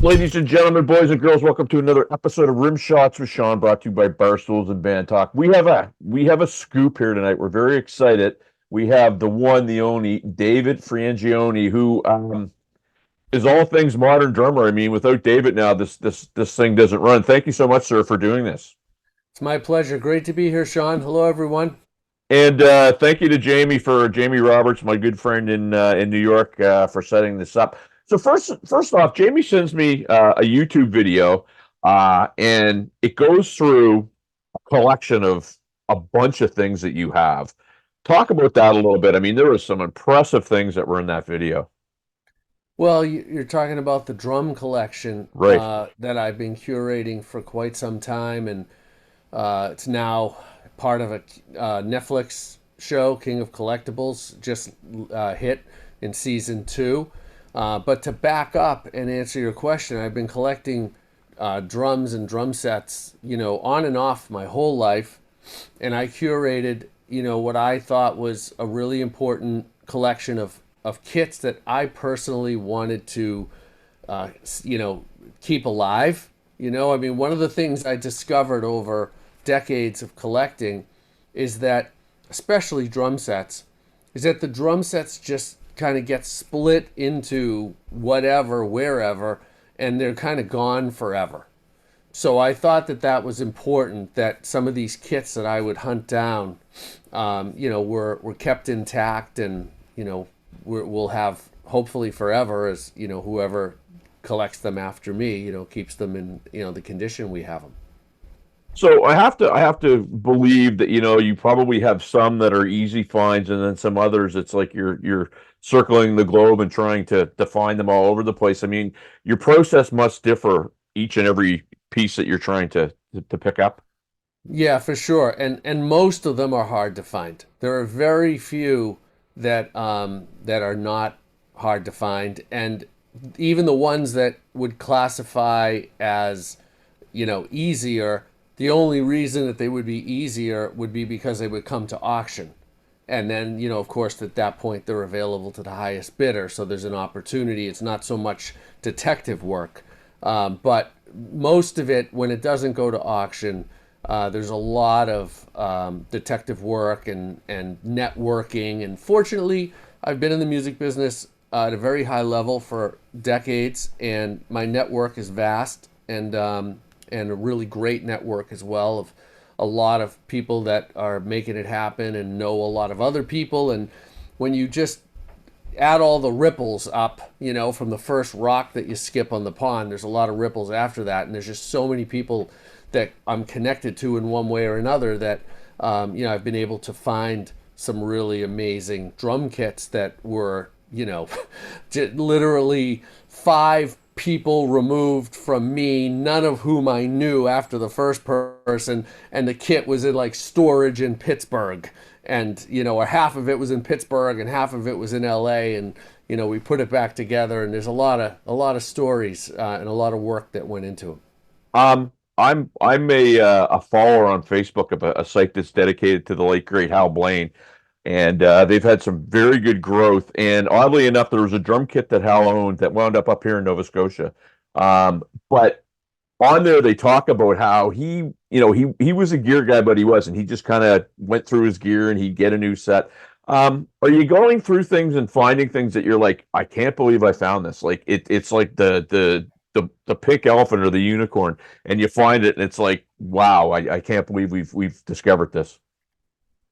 Ladies and gentlemen, boys and girls, welcome to another episode of Rimshots with Sean, brought to you by Barstools and Bandtalk. We have a scoop here tonight. We're very excited. We have the one, the only David Frangioni, who is all things modern drummer. I mean, without David now, this thing doesn't run. Thank you so much, sir, for doing this. It's my pleasure. Great to be here, Sean. Hello, everyone. And thank you to Jamie Roberts, my good friend in New York, for setting this up. So first off, Jamie sends me a YouTube video, and it goes through a collection of a bunch of things that you have. Talk about that a little bit. I mean, there were some impressive things that were in that video. Well, you're talking about the drum collection Right. that I've been curating for quite some time, and it's now part of a Netflix show, King of Collectibles, just hit in season two. But to back up and answer your question, I've been collecting drums and drum sets, on and off my whole life, and I curated, what I thought was a really important collection of kits that I personally wanted to, uh, you know, keep alive. I mean, one of the things I discovered over decades of collecting is that, especially drum sets, is that the drum sets just kind of get split into whatever, wherever, and they're kind of gone forever. So I thought that that was important, that some of these kits that I would hunt down, were kept intact, and we'll have hopefully forever, as whoever collects them after me, keeps them in the condition we have them. So I have to believe that you probably have some that are easy finds, and then some others it's like you're circling the globe and trying to find them all over the place. I mean, your process must differ each and every piece that you're trying to pick up. Yeah, for sure. And most of them are hard to find. There are very few that are not hard to find, and even the ones that would classify as, easier, the only reason that they would be easier would be because they would come to auction. And then, of course, at that point, they're available to the highest bidder. So there's an opportunity. It's not so much detective work. But most of it, when it doesn't go to auction, there's a lot of detective work and networking. And fortunately, I've been in the music business at a very high level for decades, and my network is vast, and a really great network as well, of a lot of people that are making it happen and know a lot of other people. And when you just add all the ripples up, from the first rock that you skip on the pond, there's a lot of ripples after that. And there's just so many people that I'm connected to in one way or another that, I've been able to find some really amazing drum kits that were, literally five people removed from me, none of whom I knew after the first person, and the kit was in like storage in Pittsburgh, and or half of it was in Pittsburgh and half of it was in LA, and we put it back together, and there's a lot of stories and a lot of work that went into it. I'm a follower on Facebook of a site that's dedicated to the late great Hal Blaine, and they've had some very good growth. And oddly enough, there was a drum kit that Hal owned that wound up here in Nova Scotia. But on there, they talk about how he was a gear guy, but he wasn't. He just kind of went through his gear and he'd get a new set. Are you going through things and finding things that you're like, I can't believe I found this? Like it's like the pink elephant or the unicorn, and you find it and it's like, wow, I can't believe we've discovered this.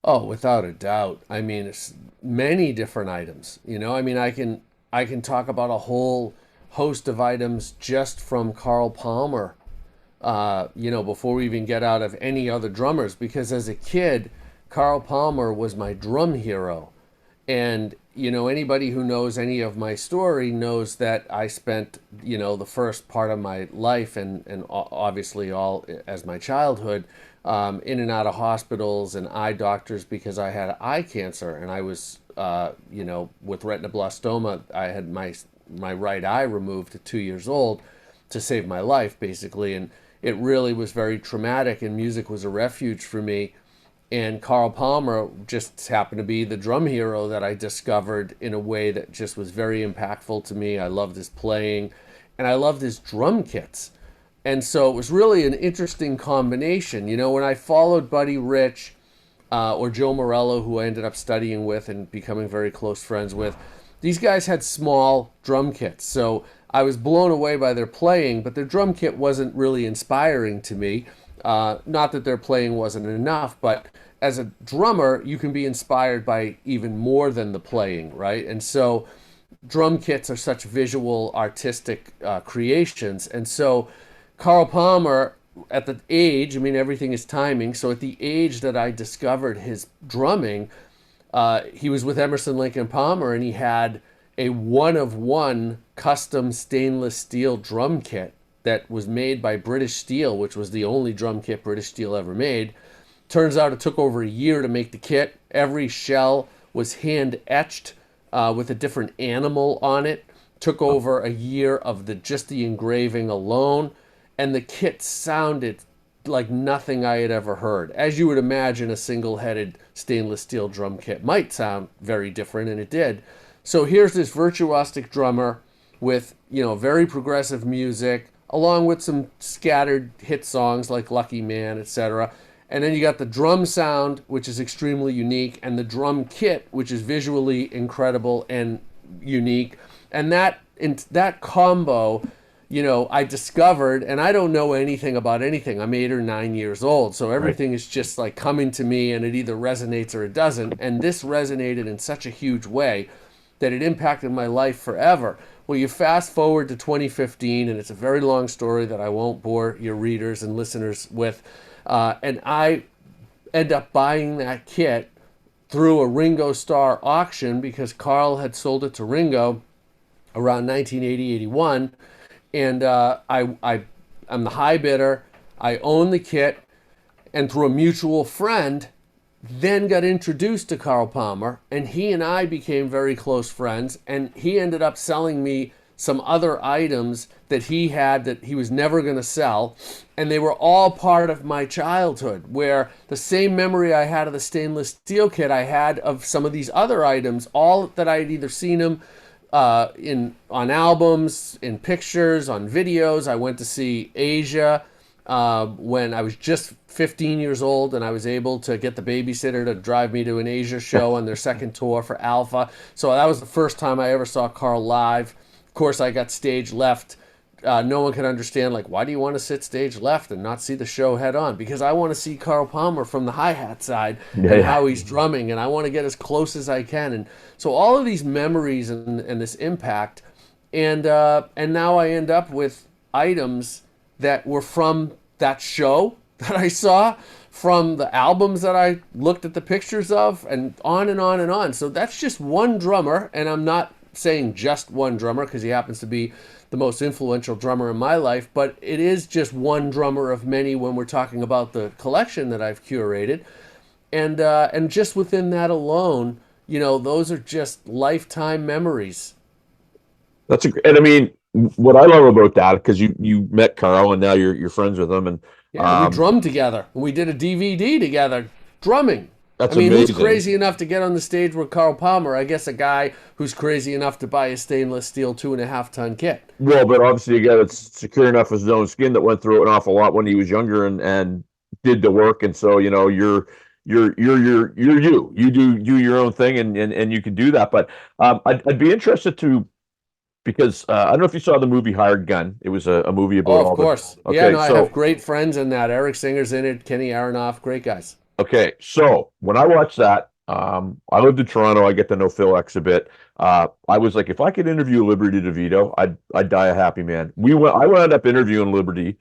Oh, without a doubt. I mean, it's many different items. I mean, I can talk about a whole host of items just from Carl Palmer. Before we even get out of any other drummers, because as a kid, Carl Palmer was my drum hero. And, anybody who knows any of my story knows that I spent, the first part of my life, and obviously all as my childhood, in and out of hospitals and eye doctors because I had eye cancer, and I was, with retinoblastoma. I had my right eye removed at 2 years old to save my life, basically. And it really was very traumatic, and music was a refuge for me. And Carl Palmer just happened to be the drum hero that I discovered in a way that just was very impactful to me. I loved his playing. and I loved his drum kits. And so it was really an interesting combination. You know, when I followed Buddy Rich or Joe Morello, who I ended up studying with and becoming very close friends with, these guys had small drum kits. So I was blown away by their playing, but their drum kit wasn't really inspiring to me. Not that their playing wasn't enough, but as a drummer, you can be inspired by even more than the playing, right? And so drum kits are such visual, artistic creations. And so Carl Palmer, at the age, I mean, everything is timing. So at the age that I discovered his drumming, he was with Emerson, Lake and Palmer, and he had a one of one custom stainless steel drum kit that was made by British Steel, which was the only drum kit British Steel ever made. Turns out it took over a year to make the kit. Every shell was hand etched with a different animal on it. Took over a year of just the engraving alone, and the kit sounded like nothing I had ever heard. As you would imagine, a single-headed stainless steel drum kit might sound very different, and it did. So here's this virtuosic drummer with, you know, very progressive music, along with some scattered hit songs like Lucky Man, etc. And then you got the drum sound, which is extremely unique, and the drum kit, which is visually incredible and unique. And that combo, you know, I discovered, and I don't know anything about anything. I'm 8 or 9 years old, so Right. everything is just like coming to me, and it either resonates or it doesn't. And this resonated in such a huge way that it impacted my life forever. Well, you fast forward to 2015, and it's a very long story that I won't bore your readers and listeners with. And I end up buying that kit through a Ringo Starr auction because Carl had sold it to Ringo around 1980, 81. And I'm the high bidder. I own the kit. And through a mutual friend, then got introduced to Carl Palmer, and he and I became very close friends. And he ended up selling me some other items that he had that he was never going to sell. And they were all part of my childhood, where the same memory I had of the stainless steel kit, I had of some of these other items, all that I had either seen him in on albums, in pictures, on videos. I went to see Asia when I was just 15 years old, and I was able to get the babysitter to drive me to an Asia show on their second tour for Alpha. So that was the first time I ever saw Carl live. Of course, I got stage left. No one could understand, like, why do you want to sit stage left and not see the show head on? Because I want to see Carl Palmer from the hi-hat side Yeah, and yeah. how he's drumming, and I want to get as close as I can. And so all of these memories and this impact, and now I end up with items that were from that show that I saw, from the albums that I looked at the pictures of, and on and on and on. So that's just one drummer, and I'm not saying just one drummer because he happens to be the most influential drummer in my life, but it is just one drummer of many when we're talking about the collection that I've curated. And just within that alone, you know, those are just lifetime memories. And I mean, what I love about that, because you met Carl and now you're friends with him, and Yeah, we um, drummed together. We did a DVD together, drumming. I that's mean, who's amazing. crazy enough to get on the stage with Carl Palmer? I guess a guy who's crazy enough to buy a stainless steel 2.5 ton kit. Well, but obviously, again, it's secure enough his own skin that went through it an awful lot when he was younger and did the work. And so, you know, you're you. You do your own thing, and you can do that. But I'd be interested to because I don't know if you saw the movie Hired Gun. It was a movie Oh, about of all the. course. Yeah, Okay, no, I have so great friends in that. Eric Singer's in it, Kenny Aronoff, great guys. Okay, so when I watched that, I lived in Toronto. I get to know Phil X a bit. I was like, if I could interview Liberty DeVito, I'd die a happy man. I wound up interviewing Liberty.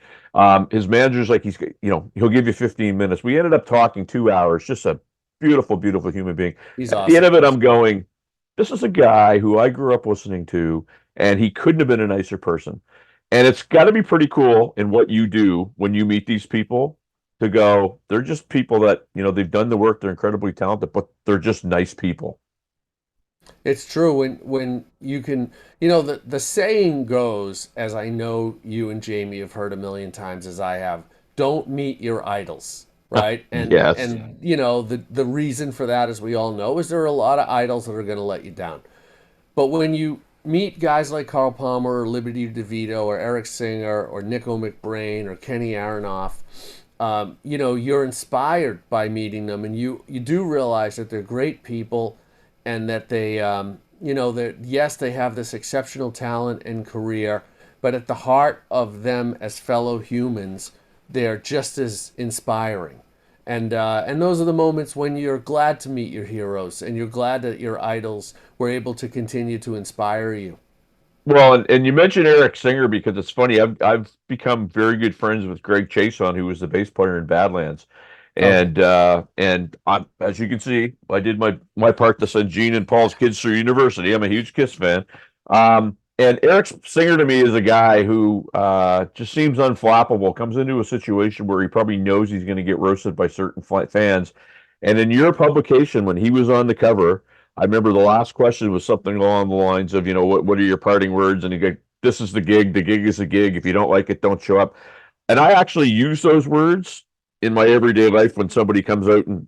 His manager's like, he'll give you 15 minutes. We ended up talking 2 hours. Just a beautiful, beautiful human being. He's At the end awesome. of it, I'm going, this is a guy who I grew up listening to, and he couldn't have been a nicer person. And it's got to be pretty cool in what you do when you meet these people to go, they're just people that, they've done the work, they're incredibly talented, but they're just nice people. It's true when you can, you know, the saying goes, as I know you and Jamie have heard a million times as I have, don't meet your idols, right? And Yes. and you know, the reason for that, as we all know, is there are a lot of idols that are going to let you down. But when you meet guys like Carl Palmer or Liberty DeVito or Eric Singer or Nico McBrain or Kenny Aronoff, you're inspired by meeting them, and you do realize that they're great people, and that they, that yes, they have this exceptional talent and career, but at the heart of them as fellow humans, they're just as inspiring. And those are the moments when you're glad to meet your heroes and you're glad that your idols were able to continue to inspire you. Well, and you mentioned Eric Singer because it's funny. I've become very good friends with Greg Chason, who was the bass player in Badlands, Okay. and I'm, as you can see, I did my part to send Gene and Paul's kids through university. I'm a huge Kiss fan. And Eric Singer to me is a guy who just seems unflappable. Comes into a situation where he probably knows he's going to get roasted by certain fans, and in your publication when he was on the cover. I remember the last question was something along the lines of, what are your parting words? And he go, this is the gig. The gig is a gig. If you don't like it, don't show up. And I actually use those words in my everyday life when somebody comes out and,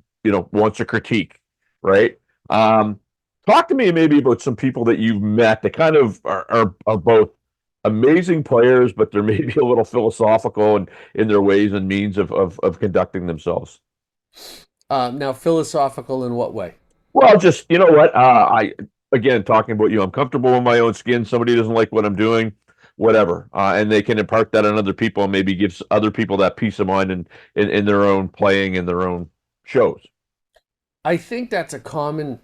wants a critique, right? Talk to me maybe about some people that you've met that kind of are both amazing players, but they're maybe a little philosophical in their ways and means of conducting themselves. Now, philosophical in what way? Well, just you know what? I again talking about you. I'm comfortable in my own skin. Somebody doesn't like what I'm doing, whatever, and they can impart that on other people and maybe gives other people that peace of mind in their own playing in their own shows. I think that's a common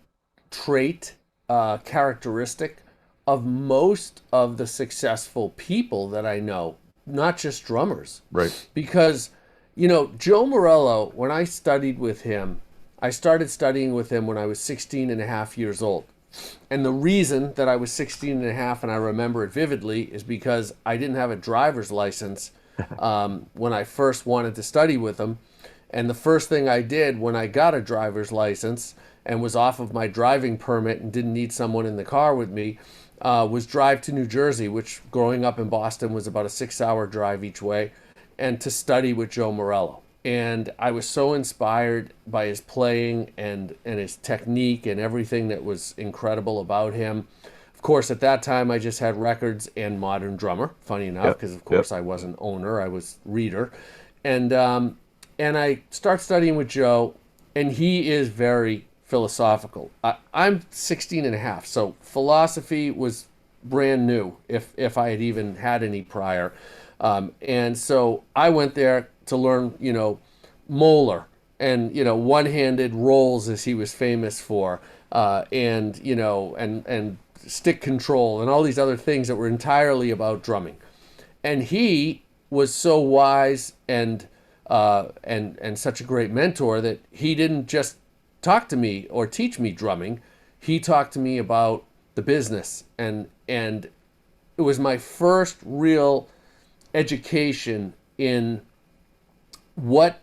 trait, characteristic of most of the successful people that I know, not just drummers. Right. Because, Joe Morello, when I studied with him, I started studying with him when I was 16 and a half years old. And the reason that I was 16 and a half, and I remember it vividly, is because I didn't have a driver's license when I first wanted to study with him. And the first thing I did when I got a driver's license and was off of my driving permit and didn't need someone in the car with me was drive to New Jersey, which growing up in Boston was about a 6-hour drive each way, and to study with Joe Morello. And I was so inspired by his playing and his technique and everything that was incredible about him. Of course, at that time, I just had records and Modern Drummer, funny enough, Yep. because of Yep. course I wasn't owner, I was reader. And, and I start studying with Joe, and he is very philosophical. I'm 16 and a half, so philosophy was brand new, if I had even had any prior. And so I went there to learn, Moeller and, one-handed rolls as he was famous for, and stick control and all these other things that were entirely about drumming. And he was so wise and such a great mentor that he didn't just talk to me or teach me drumming. He talked to me about the business, and it was my first real education in what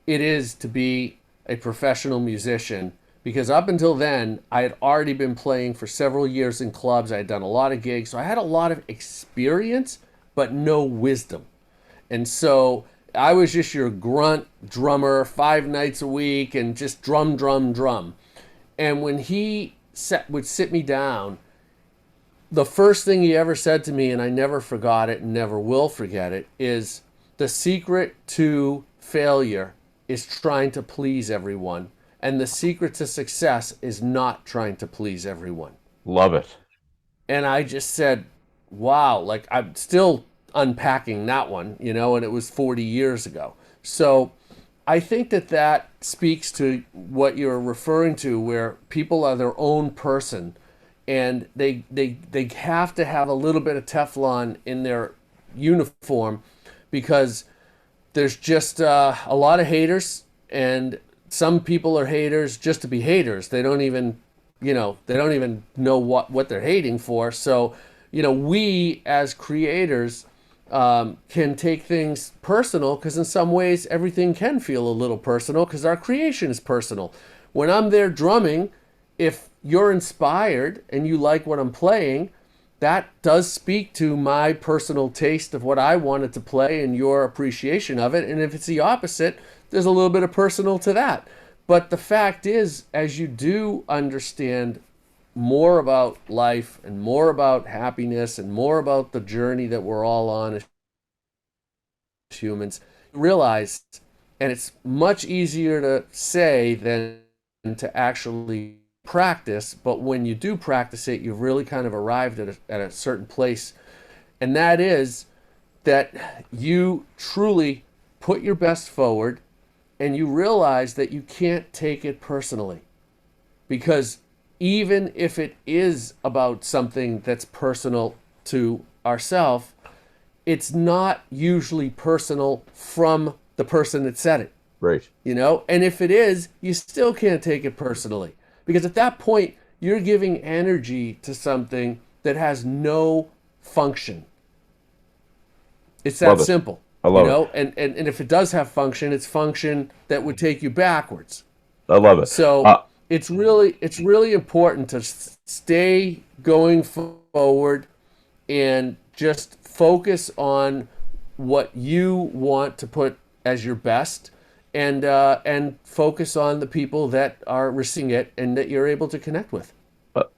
it is to be a professional musician, because up until then I had already been playing for several years in clubs. I had done a lot of gigs, so I had a lot of experience but no wisdom. And so I was just your grunt drummer 5 nights a week and just drum, drum, drum. And when he would sit me down, the first thing he ever said to me, and I never forgot it and never will forget it, is the secret to failure is trying to please everyone. And the secret to success is not trying to please everyone. Love it. And I just said, wow, like I'm still unpacking that one, and it was 40 years ago. So I think that speaks to what you're referring to, where people are their own person and they have to have a little bit of Teflon in their uniform, because there's just a lot of haters, and some people are haters just to be haters. They don't even know what they're hating for. So, we as creators can take things personal, because in some ways everything can feel a little personal because our creation is personal. When I'm there drumming, if you're inspired and you like what I'm playing, that does speak to my personal taste of what I wanted to play and your appreciation of it. And if it's the opposite, there's a little bit of personal to that. But the fact is, as you do understand more about life and more about happiness and more about the journey that we're all on as humans, realize, and it's much easier to say than to actually practice, but when you do practice it, you've really kind of arrived at a certain place, and that is that you truly put your best forward and you realize that you can't take it personally. Because even if it is about something that's personal to ourselves, it's not usually personal from the person that said it, Right. you know? And if it is, you still can't take it personally. Because at that point, you're giving energy to something that has no function. It's that Love it. simple, I you love it. know? And if it does have function, it's function that would take you backwards. I love it. So it's really important to stay going forward and just focus on what you want to put as your best, and focus on the people that are receiving it and that you're able to connect with.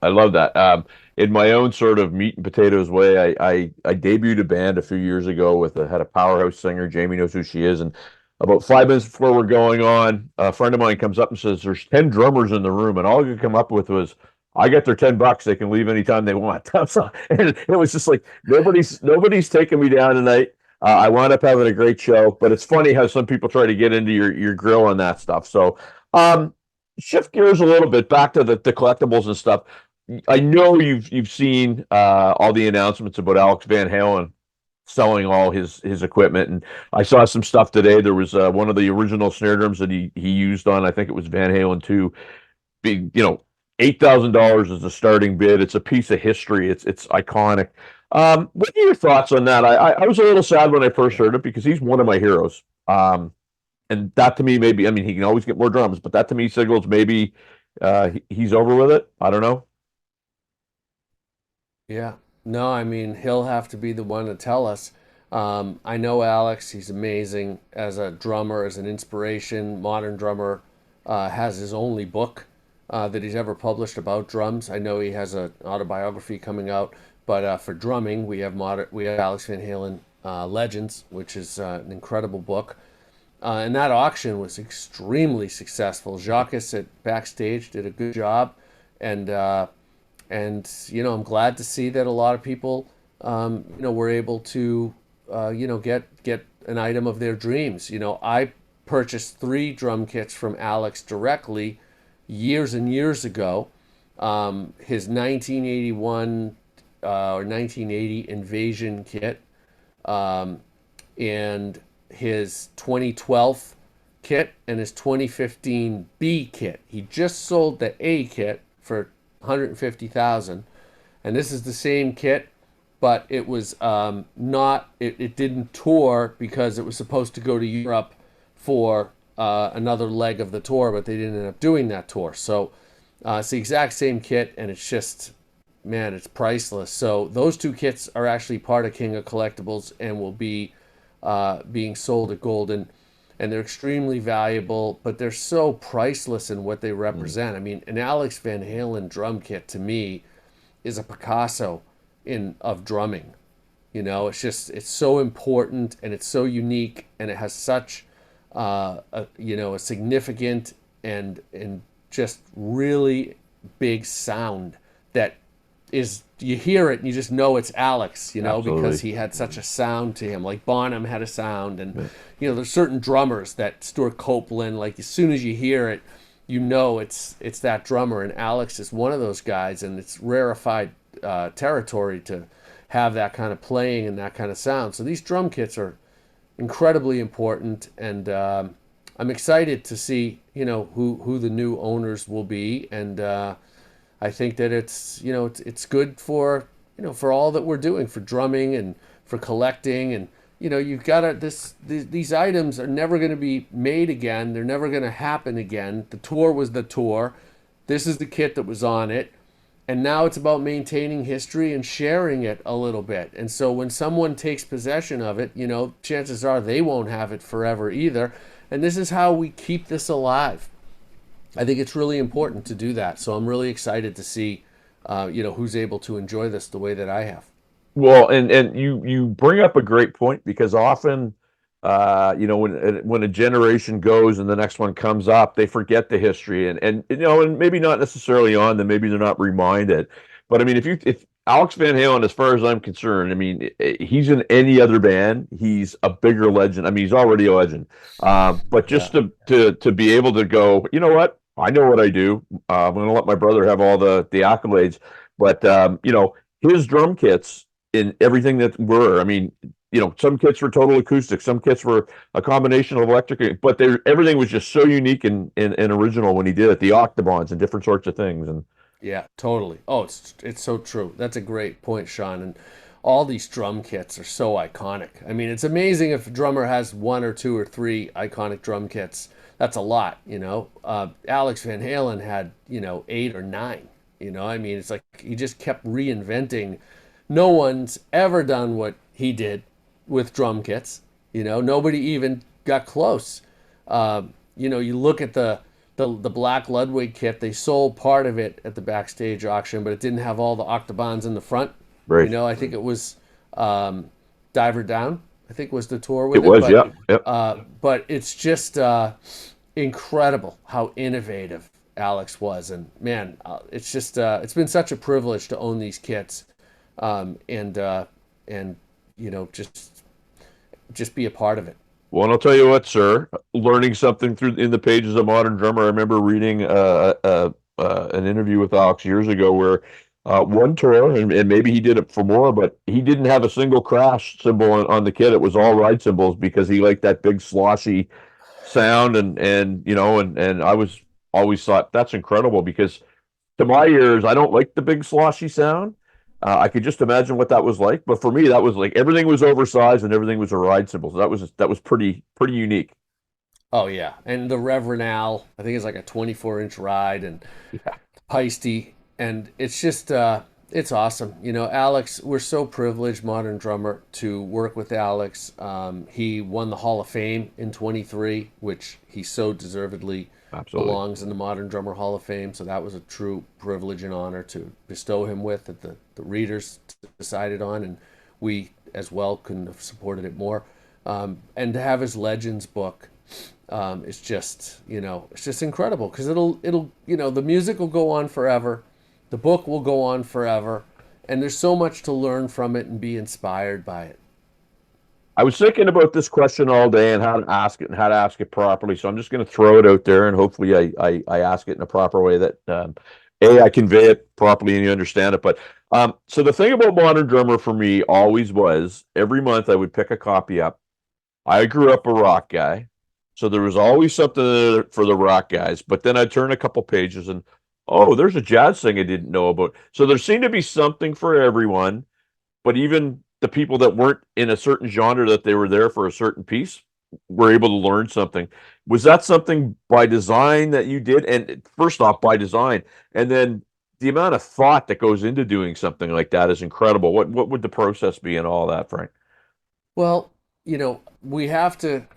I love that. In my own sort of meat and potatoes way, I debuted a band a few years ago with had a powerhouse singer. Jamie knows who she is. And about 5 minutes before we're going on, a friend of mine comes up and says, "There's 10 drummers in the room," and all I could come up with was, "I get their $10. They can leave anytime they want." And it was just like nobody's taking me down tonight. I wound up having a great show, but it's funny how some people try to get into your grill on that stuff. So, um, shift gears a little bit back to the collectibles and stuff. I know you've seen all the announcements about Alex Van Halen selling all his equipment, and I saw some stuff today. There was one of the original snare drums that he used on, I think it was Van Halen 2, being, $8,000 is the starting bid. It's a piece of history. It's iconic. What are your thoughts on that? I was a little sad when I first heard it because he's one of my heroes. And that to me, maybe, I mean, he can always get more drums, but that to me signals maybe he's over with it. I don't know. Yeah. No, I mean, he'll have to be the one to tell us. I know Alex, he's amazing as a drummer, as an inspiration. Modern drummer, has his only book that he's ever published about drums. I know he has an autobiography coming out, but for drumming, we have Alex Van Halen Legends, which is an incredible book. And that auction was extremely successful. Jacques at Backstage did a good job, and I'm glad to see that a lot of people were able to get an item of their dreams. I purchased 3 drum kits from Alex directly years and years ago. His 1981 or 1980 Invasion kit, and his 2012 kit, and his 2015 B kit. He just sold the A kit for 150,000, and this is the same kit, but it was not. It didn't tour because it was supposed to go to Europe for another leg of the tour, but they didn't end up doing that tour. So it's the exact same kit, and it's just, man, it's priceless. So those 2 kits are actually part of King of Collectibles and will be being sold at Golden, and they're extremely valuable, but they're so priceless in what they represent. I mean, an Alex Van Halen drum kit to me is a Picasso of drumming. It's so important and it's so unique, and it has such a significant and just really big sound that is, you hear it and you just know it's Alex, Absolutely. because he had such a sound to him. Like Bonham had a sound, and there's certain drummers that Stuart Copeland, like as soon as you hear it, it's that drummer, and Alex is one of those guys, and it's rarefied territory to have that kind of playing and that kind of sound. So these drum kits are incredibly important, and I'm excited to see who the new owners will be, and I think that it's good for for all that we're doing for drumming and for collecting, and you've got to these items are never going to be made again. They're never going to happen again. The tour was the tour. This is the kit that was on it, and now it's about maintaining history and sharing it a little bit. And so when someone takes possession of it, chances are they won't have it forever either. And this is how we keep this alive. I think it's really important to do that. So I'm really excited to see who's able to enjoy this the way that I have. Well, and you bring up a great point because often, when a generation goes and the next one comes up, they forget the history and maybe not necessarily on them, maybe they're not reminded. But I mean, if Alex Van Halen, as far as I'm concerned, I mean, he's in any other band, he's a bigger legend. I mean, he's already a legend. But just Yeah, to be able to go, you know what? I know what I do. I'm going to let my brother have all the accolades, but his drum kits in everything that were. I mean, some kits were total acoustic, some kits were a combination of electric, but everything was just so unique and original when he did it. The octobans and different sorts of things, and yeah, totally. Oh, it's so true. That's a great point, Sean. And all these drum kits are so iconic. I mean, it's amazing if a drummer has one or two or three iconic drum kits. That's a lot, you know. Alex Van Halen had, eight or nine. I mean, it's like he just kept reinventing. No one's ever done what he did with drum kits. Nobody even got close. You look at the Black Ludwig kit. They sold part of it at the backstage auction, but it didn't have all the octobans in the front. right. I think it was Diver Down. I think was the tour It with it, was, yeah, yep. but it's just incredible how innovative Alex was, and man, it's been such a privilege to own these kits, and just be a part of it. Well, and I'll tell you what, sir, learning something through in the pages of Modern Drummer. I remember reading an interview with Alex years ago where one tour, and maybe he did it for more, but he didn't have a single crash symbol on the kit. It was all ride cymbals because he liked that big sloshy sound, and I was always thought that's incredible because to my ears, I don't like the big sloshy sound. I could just imagine what that was like, but for me, that was like everything was oversized and everything was a ride cymbal. So that was pretty unique. Oh yeah, and the Reverend Al, I think it's like a 24-inch ride, and Yeah, Heisty, and it's just it's awesome. Alex, we're so privileged, modern drummer, to work with Alex. He won the Hall of Fame in 23, which he so deservedly absolutely. belongs in the Modern Drummer Hall of Fame. So that was a true privilege and honor to bestow him with that the readers decided on, and we as well couldn't have supported it more. And to have his Legends book it's just incredible because the music will go on forever, the book will go on forever, and there's so much to learn from it and be inspired by it. I was thinking about this question all day and how to ask it and how to ask it properly. So I'm just going to throw it out there and hopefully I ask it in a proper way that I convey it properly and you understand it. But so the thing about Modern Drummer for me always was every month I would pick a copy up. I grew up a rock guy, so there was always something there for the rock guys. But then I'd turn a couple pages and oh, there's a jazz thing I didn't know about. So there seemed to be something for everyone, but even the people that weren't in a certain genre that they were there for a certain piece were able to learn something. Was that something by design that you did? And first off, by design, and then the amount of thought that goes into doing something like that is incredible. What would the process be and all that, Frank? Well, we have to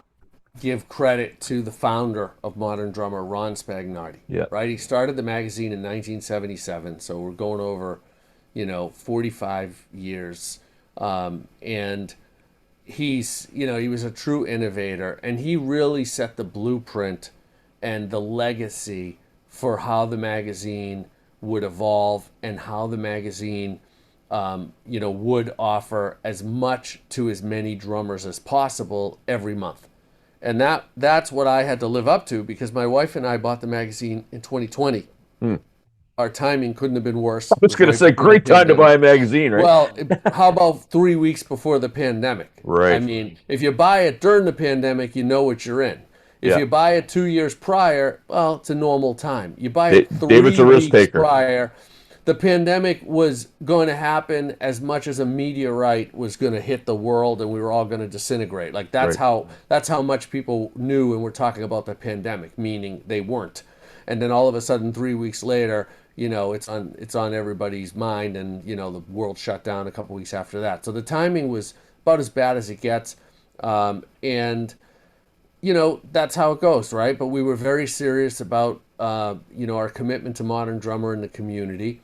give credit to the founder of Modern Drummer, Ron Spagnardi, Yeah, right? He started the magazine in 1977, so we're going over 45 years, and he was a true innovator, and he really set the blueprint and the legacy for how the magazine would evolve and how the magazine would offer as much to as many drummers as possible every month. And that's what I had to live up to because my wife and I bought the magazine in 2020. hmm. Our timing couldn't have been I worse. It was was going to right say, before the great time to pandemic. buy a magazine, right? Well, how about 3 weeks before the pandemic? I Right. mean, if you buy it during the pandemic, you know what you're in. If Yeah. you buy it 2 years prior, well, it's a normal time. You buy it David's three a risk weeks taker. prior, the pandemic was going to happen as much as a meteorite was going to hit the world and we were all going to disintegrate. Like Right. that's how much people knew and were talking about the pandemic, meaning they weren't. And then all of a sudden 3 weeks later, it's on everybody's mind and the world shut down a couple weeks after that. So the timing was about as bad as it gets. And that's how it goes, right? But we were very serious about our commitment to Modern Drummer in the community,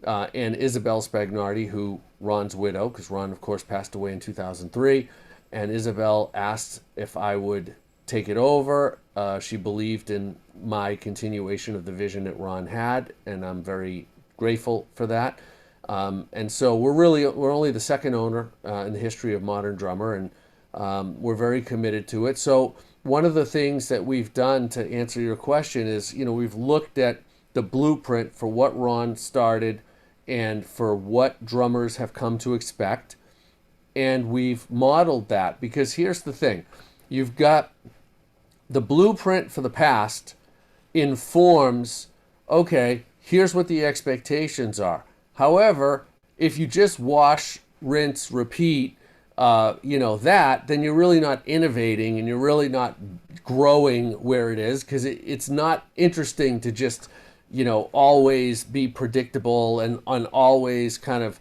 and Isabel Spagnardi, who Ron's widow, because Ron, of course, passed away in 2003. And Isabel asked if I would take it over. She believed in my continuation of the vision that Ron had, and I'm very grateful for that. And so we're only the second owner in the history of Modern Drummer, and we're very committed to it. So one of the things that we've done to answer your question is, we've looked at the blueprint for what Ron started and for what drummers have come to expect, and we've modeled that. Because here's the thing: you've got the blueprint for the past informs, okay, here's what the expectations are. However, if you just wash, rinse, repeat, then you're really not innovating and you're really not growing where it is, because it's not interesting to just, always be predictable and always kind of,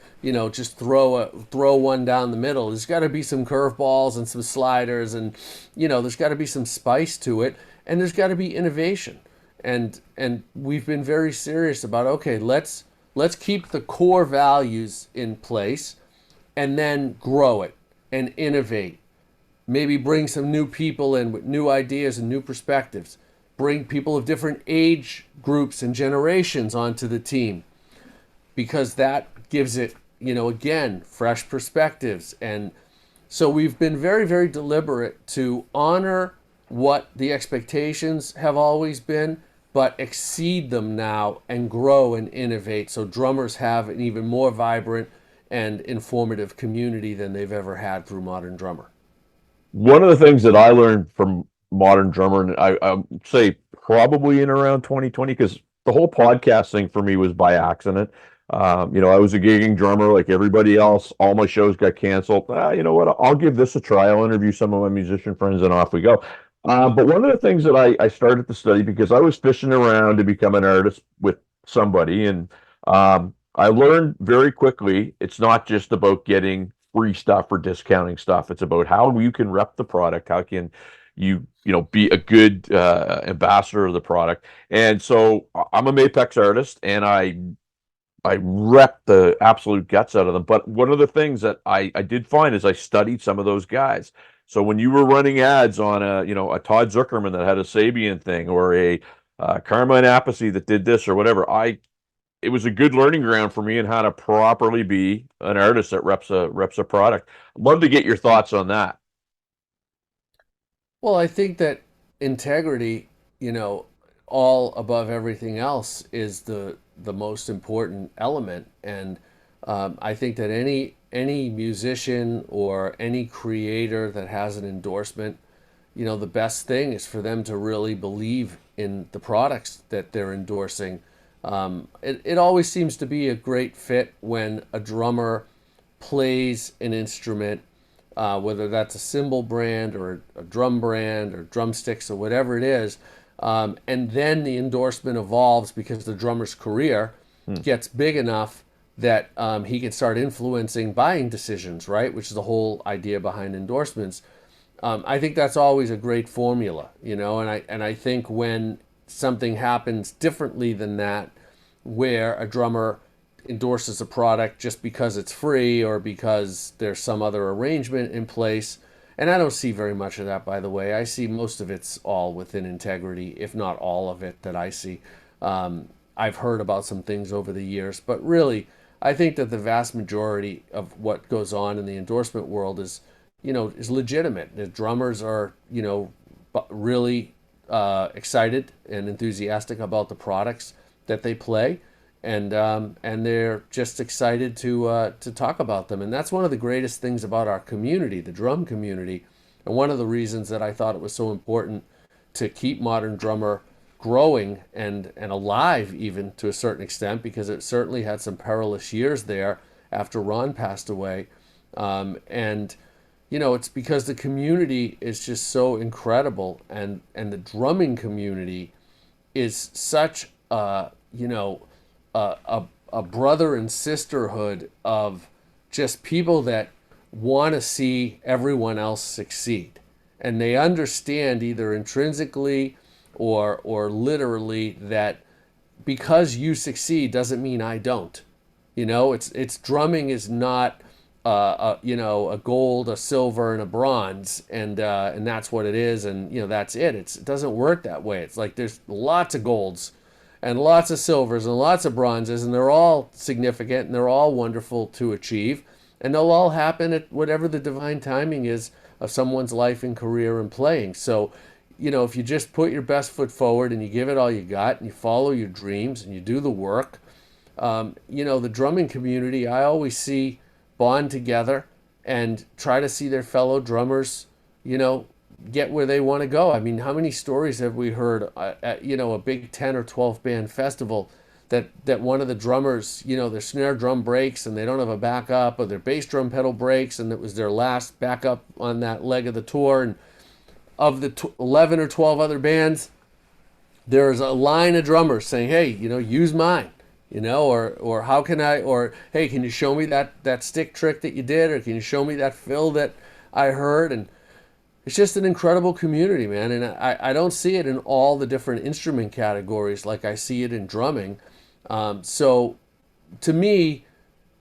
just throw one down the middle. There's got to be some curveballs and some sliders, and, there's got to be some spice to it, and there's got to be innovation. And we've been very serious about, okay, let's keep the core values in place and then grow it and innovate. Maybe bring some new people in with new ideas and new perspectives. Bring people of different age groups and generations onto the team, because that gives it, again, fresh perspectives. And so we've been very, very deliberate to honor what the expectations have always been, but exceed them now and grow and innovate, so drummers have an even more vibrant and informative community than they've ever had through Modern Drummer. One of the things that I learned from Modern Drummer, and I would say probably in around 2020, because the whole podcast thing for me was by accident. I was a gigging drummer like everybody else. All my shows got canceled. You know what? I'll give this a try. I'll interview some of my musician friends, and off we go. But one of the things that I started to study, because I was fishing around to become an artist with somebody, and I learned very quickly it's not just about getting free stuff or discounting stuff. It's about how you can rep the product, how can be a good ambassador of the product. And so I'm a Mapex artist, and I rep the absolute guts out of them. But one of the things that I did find is I studied some of those guys. So when you were running ads on a Todd Zuckerman that had a Sabian thing, or a Carmine Appice that did this or whatever, it was a good learning ground for me in how to properly be an artist that reps a product. I'd love to get your thoughts on that. Well, I think that integrity, all above everything else, is the most important element. And I think that any musician or any creator that has an endorsement, the best thing is for them to really believe in the products that they're endorsing. It always seems to be a great fit when a drummer plays an instrument, whether that's a cymbal brand or a drum brand or drumsticks or whatever it is, and then the endorsement evolves because the drummer's career Hmm. gets big enough that he can start influencing buying decisions, right? Which is the whole idea behind endorsements. I think that's always a great formula, and I think when something happens differently than that, where a drummer endorses a product just because it's free or because there's some other arrangement in place. And I don't see very much of that, by the way. I see most of it's all within integrity, if not all of it that I see. I've heard about some things over the years, but really, I think that the vast majority of what goes on in the endorsement world is legitimate. The drummers are, really excited and enthusiastic about the products that they play, and they're just excited to talk about them. And that's one of the greatest things about our community, the drum community, and one of the reasons that I thought it was so important to keep Modern Drummer growing and alive, even to a certain extent, because it certainly had some perilous years there after Ron passed away. And it's because the community is just so incredible, and the drumming community is such a brother and sisterhood of just people that want to see everyone else succeed, and they understand either intrinsically or literally that because you succeed doesn't mean I don't. It's drumming is not a gold, a silver, and a bronze, and that's what it is, and that's it. It doesn't work that way. It's like there's lots of golds, and lots of silvers, and lots of bronzes, and they're all significant, and they're all wonderful to achieve, and they'll all happen at whatever the divine timing is of someone's life and career and playing. So, if you just put your best foot forward and you give it all you got, and you follow your dreams and you do the work, the drumming community, I always see bond together and try to see their fellow drummers, you know, get where they want to go. I mean, how many stories have we heard at, a big 10 or 12 band festival that one of the drummers, their snare drum breaks and they don't have a backup, or their bass drum pedal breaks and it was their last backup on that leg of the tour, and of the 11 or 12 other bands, there's a line of drummers saying, hey, use mine, or how can I, or hey, can you show me that stick trick that you did, or can you show me that fill that I heard? And it's just an incredible community, man. And I don't see it in all the different instrument categories like I see it in drumming. So to me,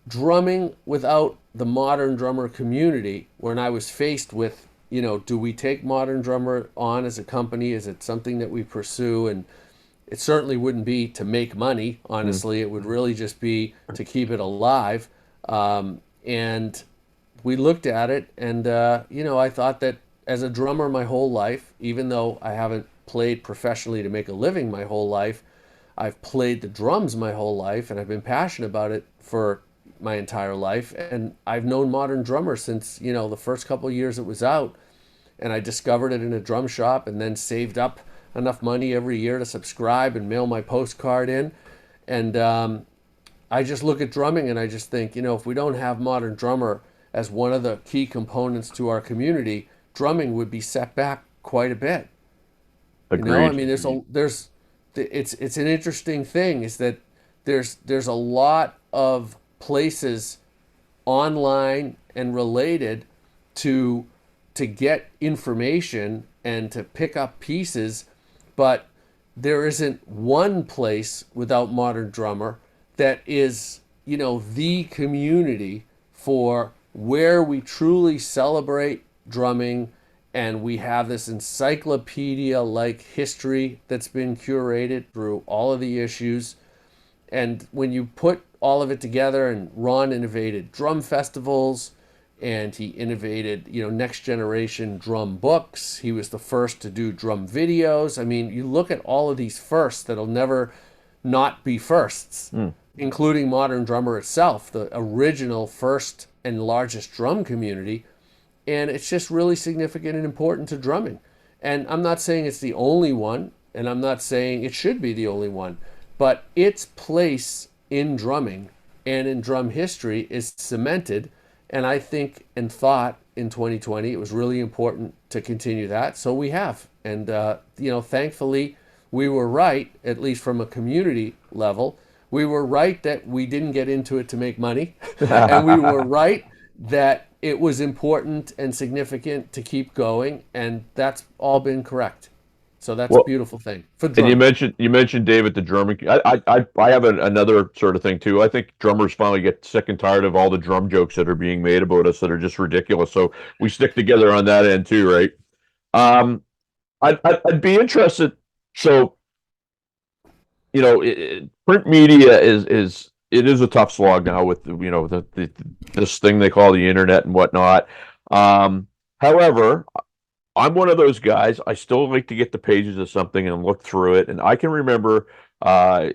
drumming without the modern drummer community, when I was faced with, do we take modern drummer on as a company? Is it something that we pursue? And it certainly wouldn't be to make money, Mm. honestly. It would really just be to keep it alive. And we looked at it, and I thought that as a drummer my whole life, even though I haven't played professionally to make a living my whole life, I've played the drums my whole life, and I've been passionate about it for my entire life. And I've known Modern Drummer since the first couple of years it was out, and I discovered it in a drum shop, and then saved up enough money every year to subscribe and mail my postcard in. And I just look at drumming and I just think, if we don't have Modern Drummer as one of the key components to our community, drumming would be set back quite a bit. I Agreed. mean, it's an interesting thing is that there's a lot of places online and related to get information and to pick up pieces, but there isn't one place without Modern Drummer that is, the community for where we truly celebrate drumming, and we have this encyclopedia like history that's been curated through all of the issues. And when you put all of it together, and Ron innovated drum festivals, and he innovated, next generation drum books. He was the first to do drum videos. I mean, you look at all of these firsts that'll never not be firsts, Mm. including Modern Drummer itself, the original first and largest drum community. And it's just really significant and important to drumming. And I'm not saying it's the only one, and I'm not saying it should be the only one, but its place in drumming and in drum history is cemented. And I think and thought in 2020 it was really important to continue that. So we have. And, thankfully, we were right, at least from a community level. We were right that we didn't get into it to make money. And we were right that it was important and significant to keep going. And that's all been correct. So that's a Well, beautiful thing for and drumming. you mentioned David the drumming. I have another sort of thing too. I think drummers finally get sick and tired of all the drum jokes that are being made about us that are just ridiculous. So we stick together on that end too, right? Um, I'd be interested. So print media is it is a tough slog now with this thing they call the internet and whatnot. Um, However, I'm one of those guys. I still like to get the pages of something and look through it. And I can remember uh,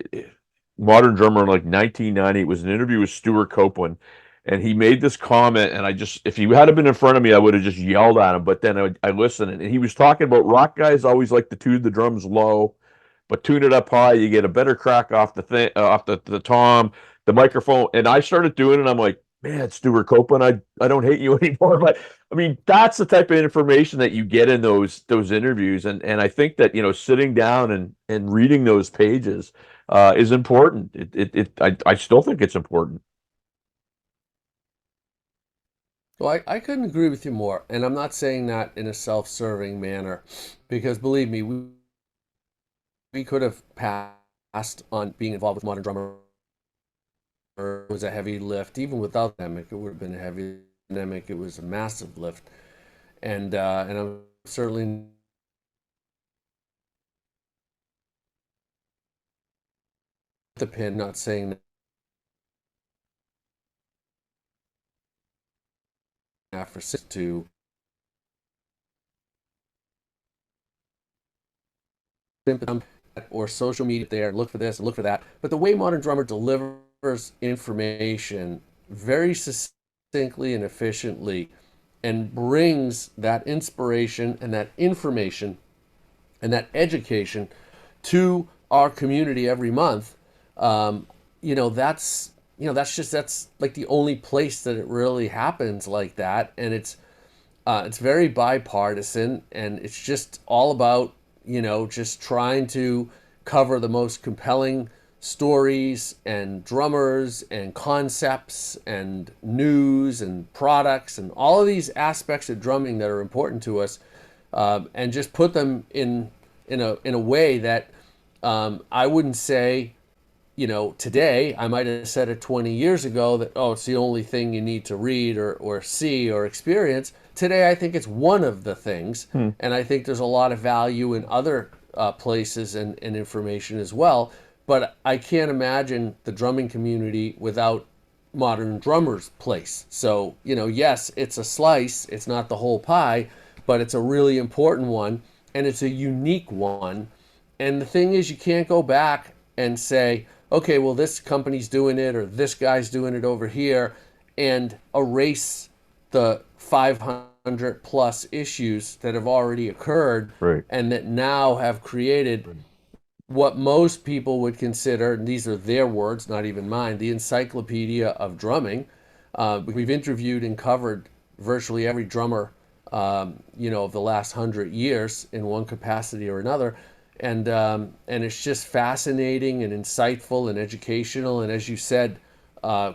Modern Drummer in like 1990. It was an interview with Stuart Copeland, and he made this comment. And if he had been in front of me, I would have just yelled at him. But then I listened, and he was talking about rock guys always like to tune the drums low, but tune it up high, you get a better crack off the thing, off the tom, the microphone. And I started doing it. I'm like, man, Stuart Copeland, I don't hate you anymore. But I mean, that's the type of information that you get in those interviews, and I think that sitting down and reading those pages is important. I still think it's important. Well, I couldn't agree with you more. And I'm not saying that in a self serving manner, because believe me, we could have passed on being involved with Modern Drummer It was a heavy lift. Even without the pandemic, it would have been a heavy pandemic. It was a massive lift, and I'm certainly the pin. Not saying that for to or social media there, look for this and look for that. But the way Modern Drummer delivers information very succinctly and efficiently and brings that inspiration and that information and that education to our community every month, um, that's like the only place that it really happens like that, and it's very bipartisan, and it's just all about, just trying to cover the most compelling stories and drummers and concepts and news and products and all of these aspects of drumming that are important to us, and just put them in a way that, I wouldn't say, today, I might have said it 20 years ago that, oh, it's the only thing you need to read or see or experience. Today, I think it's one of the things. Hmm. And I think there's a lot of value in other places and information as well. But I can't imagine the drumming community without Modern Drummer's place. So, yes, it's a slice, it's not the whole pie, but it's a really important one, and it's a unique one. And the thing is, you can't go back and say, okay, well, this company's doing it or this guy's doing it over here, and erase the 500 plus issues that have already occurred Right. and that now have created what most people would consider, and these are their words, not even mine, the encyclopedia of drumming. We've interviewed and covered virtually every drummer, of the last 100 years in one capacity or another, and it's just fascinating and insightful and educational, and as you said,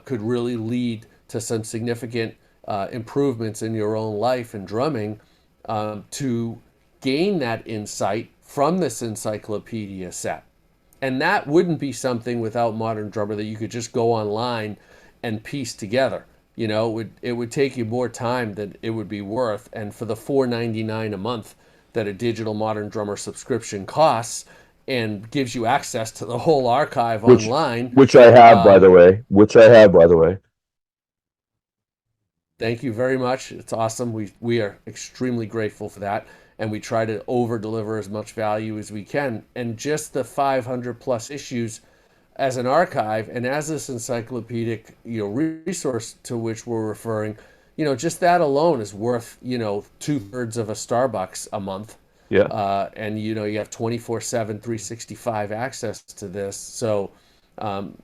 could really lead to some significant improvements in your own life and drumming, to gain that insight from this encyclopedia set. And that wouldn't be something without Modern Drummer that you could just go online and piece together. It would take you more time than it would be worth. And for the $4.99 a month that a digital Modern Drummer subscription costs and gives you access to the whole archive Which online, which I have, by the um, way. Which I have, by the way. thank you very much. It's awesome. We are extremely grateful for that, and we try to over deliver as much value as we can. And just the 500 plus issues as an archive and as this encyclopedic resource to which we're referring, just that alone is worth 2/3 of a Starbucks a month. Yeah. And you have 24/7, 365 access to this. So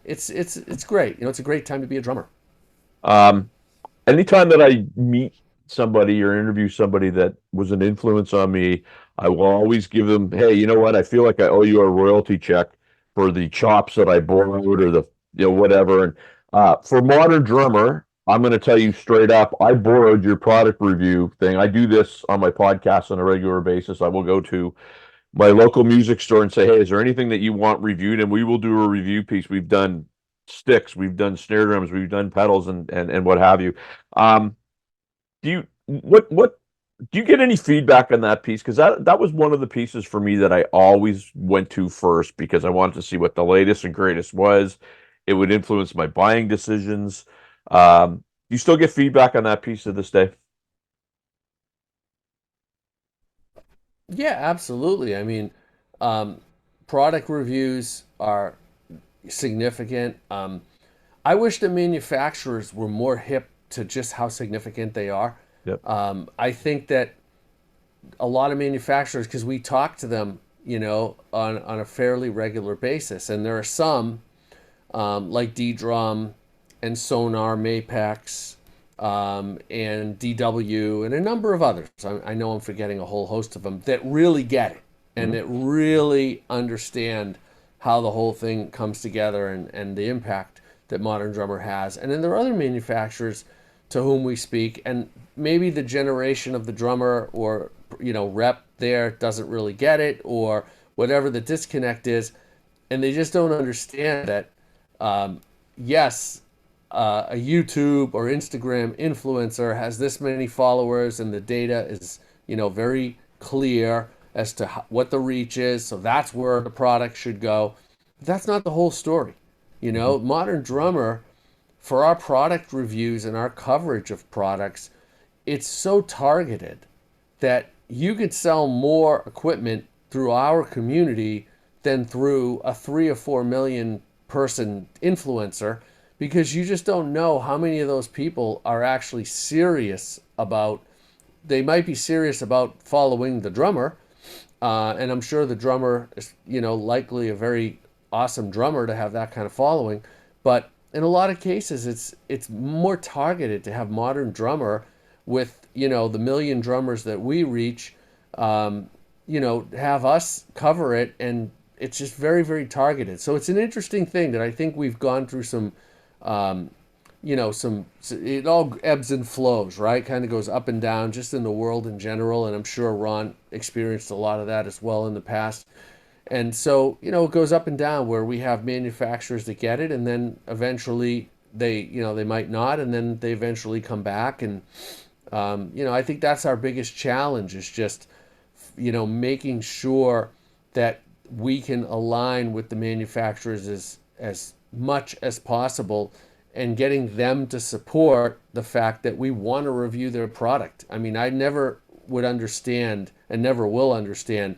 it's great. It's a great time to be a drummer. Um, Anytime that I meet somebody or interview somebody that was an influence on me, I will always give them, hey, you know what? I feel like I owe you a royalty check for the chops that I borrowed or the, whatever. And for Modern Drummer, I'm going to tell you straight up, I borrowed your product review thing. I do this on my podcast on a regular basis. I will go to my local music store and say, hey, is there anything that you want reviewed? And we will do a review piece. We've done sticks, we've done snare drums, we've done pedals and what have you. Um, do you what do you get any feedback on that piece? Because that was one of the pieces for me that I always went to first because I wanted to see what the latest and greatest was. It would influence my buying decisions. Do you still get feedback on that piece to this day? Yeah, absolutely. I mean, um, product reviews are significant. I wish the manufacturers were more hip to just how significant they are. Yep. I think that a lot of manufacturers, because we talk to them, on a fairly regular basis, and there are some, like D-Drum and Sonar, Mapex, and DW, and a number of others. I know I'm forgetting a whole host of them that really get it and Mhm. that really understand how the whole thing comes together and the impact that Modern Drummer has. And then there are other manufacturers to whom we speak, and maybe the generation of the drummer or rep there doesn't really get it, or whatever the disconnect is, and they just don't understand that, yes, a YouTube or Instagram influencer has this many followers and the data is, very clear as to what the reach is, so that's where the product should go. But that's not the whole story. Mhm. Modern Drummer, for our product reviews and our coverage of products, it's so targeted that you could sell more equipment through our community than through a 3 or 4 million person influencer, because you just don't know how many of those people are actually serious about, they might be serious about following the drummer. And I'm sure the drummer is, likely a very awesome drummer to have that kind of following. But in a lot of cases, it's more targeted to have Modern Drummer with, the million drummers that we reach, have us cover it, and it's just very, very targeted. So it's an interesting thing that I think we've gone through some, um, it all ebbs and flows, right? Kind of goes up and down just in the world in general. And I'm sure Ron experienced a lot of that as well in the past. And so, it goes up and down where we have manufacturers that get it, and then eventually they might not, and then they eventually come back. And, I think that's our biggest challenge is just, making sure that we can align with the manufacturers as much as possible, and getting them to support the fact that we want to review their product. I mean, I never would understand and never will understand,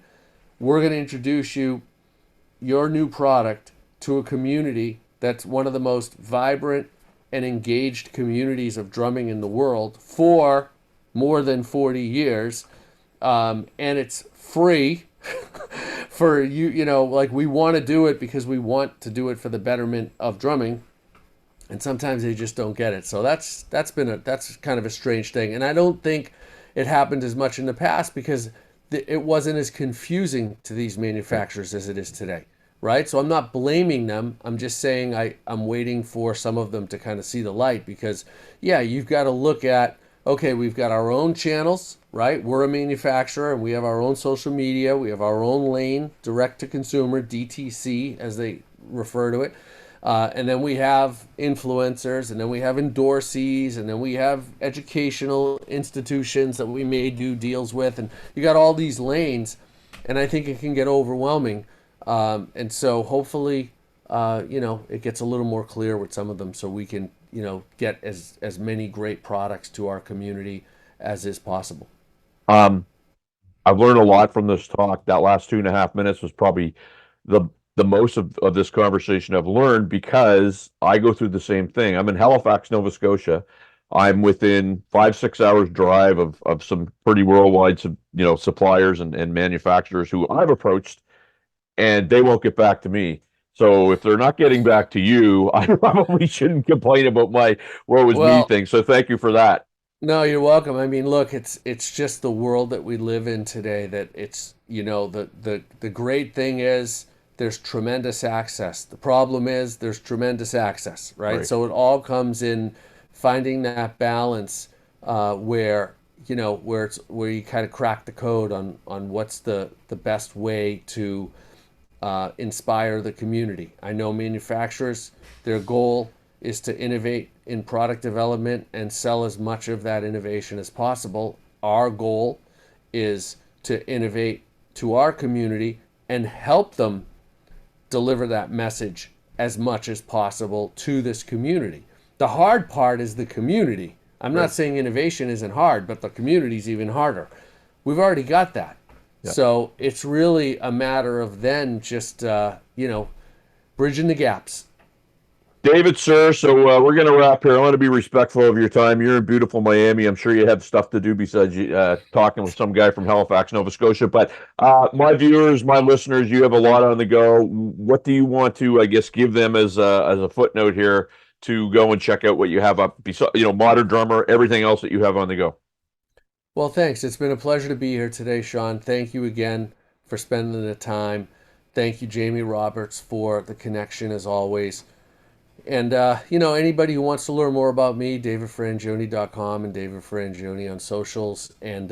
we're going to introduce your new product to a community that's one of the most vibrant and engaged communities of drumming in the world for more than 40 years. And it's free for you, like we want to do it because we want to do it for the betterment of drumming. And sometimes they just don't get it. So that's kind of a strange thing. And I don't think it happened as much in the past because it wasn't as confusing to these manufacturers as it is today, right? So I'm not blaming them. I'm just saying I'm waiting for some of them to kind of see the light, because, yeah, you've got to look at, okay, we've got our own channels, right? We're a manufacturer and we have our own social media. We have our own lane, direct to consumer, DTC, as they refer to it. And then we have influencers, and then we have endorsees, and then we have educational institutions that we may do deals with. And you got all these lanes, and I think it can get overwhelming. And so hopefully, it gets a little more clear with some of them, so we can, get as many great products to our community as is possible. Um, I've learned a lot from this talk. That last 2.5 minutes was probably the the most of this conversation I've learned, because I go through the same thing. I'm in Halifax, Nova Scotia. I'm within 5, 6 hours drive of some pretty worldwide suppliers and manufacturers who I've approached, and they won't get back to me. So if they're not getting back to you, I probably shouldn't complain about my woe is me Well, thing. So thank you for that. no, you're welcome. I mean, look, it's just the world that we live in today, that it's, the great thing is there's tremendous access. The problem is there's tremendous access, right? Right. So it all comes in finding that balance, where, where you kind of crack the code on what's the best way to inspire the community. I know manufacturers, their goal is to innovate in product development and sell as much of that innovation as possible. Our goal is to innovate to our community and help them deliver that message as much as possible to this community. The hard part is the community. I'm not Right. saying innovation isn't hard, but the community is even harder. We've already got that. Yeah. So it's really a matter of then just, bridging the gaps. David, sir, so we're going to wrap here. I want to be respectful of your time. You're in beautiful Miami. I'm sure you have stuff to do besides talking with some guy from Halifax, Nova Scotia. But my viewers, my listeners, you have a lot on the go. What do you want to, I guess, give them as a footnote here to go and check out what you have up, Modern Drummer, everything else that you have on the go? Well, thanks. It's been a pleasure to be here today, Sean. Thank you again for spending the time. Thank you, Jamie Roberts, for the connection as always. And, anybody who wants to learn more about me, davidfrangioni.com and David Frangioni on socials. And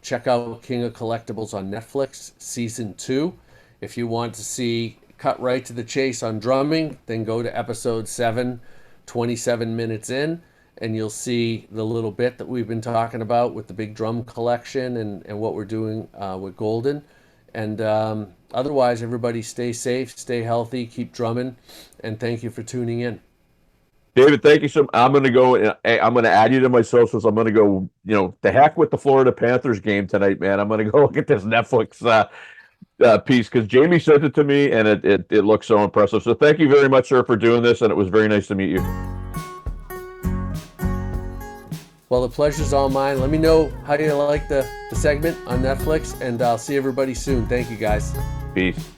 check out King of Collectibles on Netflix, Season 2. If you want to see cut right to the chase on drumming, then go to Episode 7 27 minutes in, and you'll see the little bit that we've been talking about with the big drum collection and what we're doing with Golden. And otherwise, everybody stay safe, stay healthy, keep drumming, and thank you for tuning in. David, thank you so much. I'm going to go. I'm going to add you to my socials. I'm going to go. The heck with the Florida Panthers game tonight, man. I'm going to go look at this Netflix piece because Jamie sent it to me, and it looks so impressive. So thank you very much, sir, for doing this, and it was very nice to meet you. Well, the pleasure's all mine. Let me know how you like the segment on Netflix, and I'll see everybody soon. Thank you, guys. Peace.